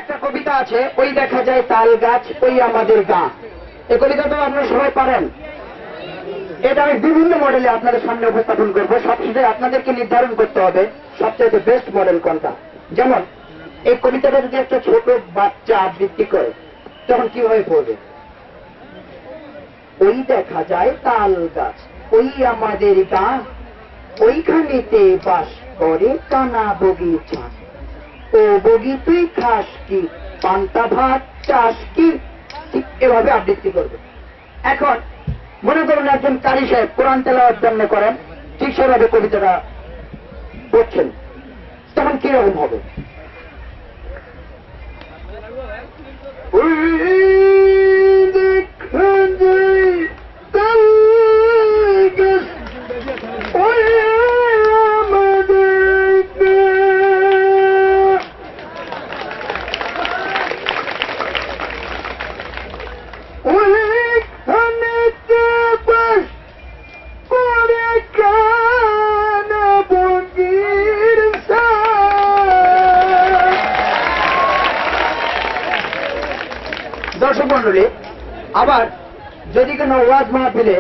একটা কবিতা আছে, ওই দেখা যায় তাল গাছ ওই আমাদের গা। এই কবিতাটা আপনারা সবাই পারেন। এটা আমি বিভিন্ন মডেলে আপনাদের সামনে উপস্থাপন করবো। সবসময় আপনাদেরকে নির্ধারণ করতে হবে সবচেয়ে বেস্ট মডেল কোনটা। যেমন এই কবিতাটা যদি একটা ছোট বাচ্চা আবৃত্তি করে তখন কিভাবে পড়বে? ওই দেখা যায় তাল গাছ ওই আমাদের গা, ওইখানেতে বাস করে কানা বগিচা। ও বগি তুই খাস কি, পান্তা ভাত চাস কি, ঠিক এভাবে আবৃত্তি করবে। এখন মনে করুন একজন কারি সাহেব কোরআন তেলাওয়াত জন্য করেন, ঠিক সেভাবে কবিতাটা পড়ছেন, তখন কিরকম হবে? দর্শক মন্ডলী, আবার যদি কোনো ওয়াজ মাহফিলে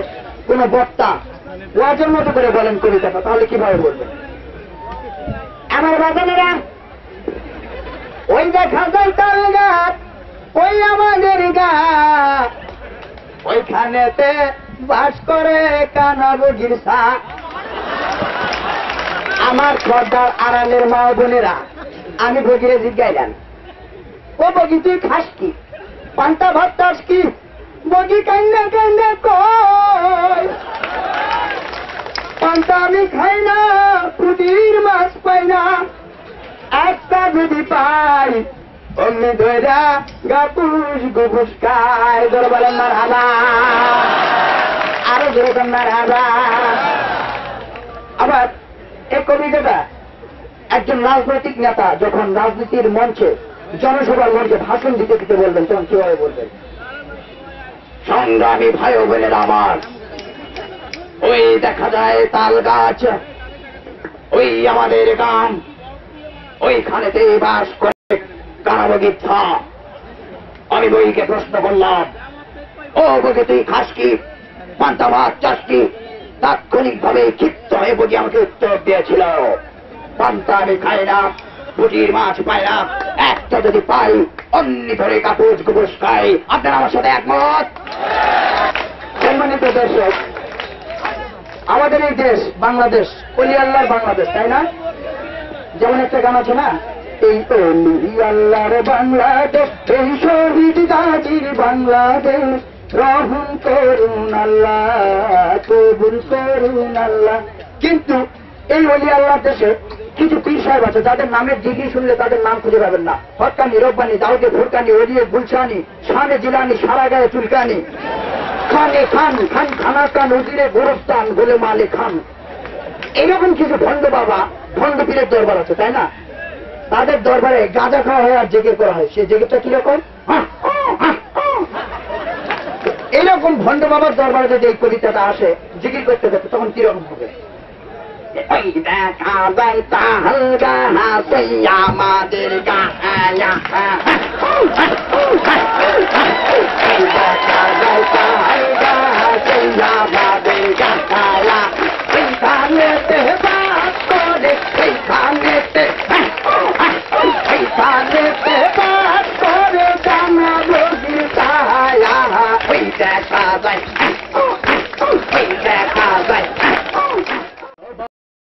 কোনো বক্তা ওয়াজের মতো করে বলেন কবিতাটা, তাহলে কিভাবে বলবেন? আমার বাজানেরা, ওই দেখা যায় তাল গাছ ওই আমাদের গা, ওইখানেতে বাস করে কানা বগির সা। আমার সর্দার আড়ালের মা বোনেরা, আমি বগিরে জিজ্ঞাইলাম, ও বগি তুই খাস কি, পান্তা ভাত চাস কি? বগি কান্দে কান্দে কই, পান্তা আমি খাই না, পুটির মাছ পাই না, একটা যদি পাই অমনি ধরা গাপুস গুপুস খায়। ধরে বলেন মার হাবা, আরো যেরকম মার হাবা। আবার এই কবিতাটা একজন রাজনৈতিক নেতা যখন রাজনীতির মঞ্চে জনসভার মঞ্চে ভাষণ দিতে দিতে বলবেন, তখন কিভাবে বলবেন? সংগ্রামী ভাই বোনেরা আমার, ওই দেখা যায় তাল গাছ ওই আমাদের গ্রাম, ওইখানেতে বাস করে কানা বগিচা। আমি বইকে প্রশ্ন করলাম, ও বগি তুই খাস কি, পান্তা ভাত চাস কি? তাৎক্ষণিক ভাবে ক্ষিপ্ত হয়ে বগি আমাকে উত্তর দিয়েছিল, পান্তা আমি খাই না, পুটির মাছ পাই না, একটা যদি পাই অন্যি ধরে কাপুস গুপুস খাই। আপনারা আমার সাথে একমত? সম্মানিত দর্শক, আমাদের এই দেশ বাংলাদেশ, অলি আল্লাহর বাংলাদেশ, তাই না? যেমন একটা গান আছে না, এই অলি আল্লাহর বাংলাদেশ, এই শহীদ গাজীর বাংলাদেশ, রহম করুন আল্লাহ, কবুল করুন আল্লাহ। কিন্তু এই অলি আল্লাহর দেশে কিছু পীর সাহেব আছে যাদের নামের ডিগ্রি শুনলে তাদের নাম খুঁজে পাবেন না। হক্কানি, রব্বানি, দাউদে ফুরকানি, ওলিয়ে গুলশানি, শানে জিলানি, সারা গায়ে চুলকানি, খানে খান, খান খানা খান, উজিরে গোরস্তান, গোলে মালে খান। এইরকম কিছু ভণ্ড বাবা, ভণ্ড পীরের দরবার আছে, তাই না? তাদের দরবারে গাঁজা খাওয়া হয় আর জেগের করা হয়। সে জেগেরটা কিরকম? এইরকম ভণ্ড বাবার দরবারে যদি এই কবিতাটা আসে জিকির করতে করতে, তখন কিরকম হবে? ওই দেখা যায় তাল গাছ ওই আমাদের গা, দেখা যায় তাল গাছ ওই আমাদের গা, ওইখানেতে বাস করে, ওইখানেতে বাস করে কানা বগিচা। ওই দেখা যায়, ওই দেখা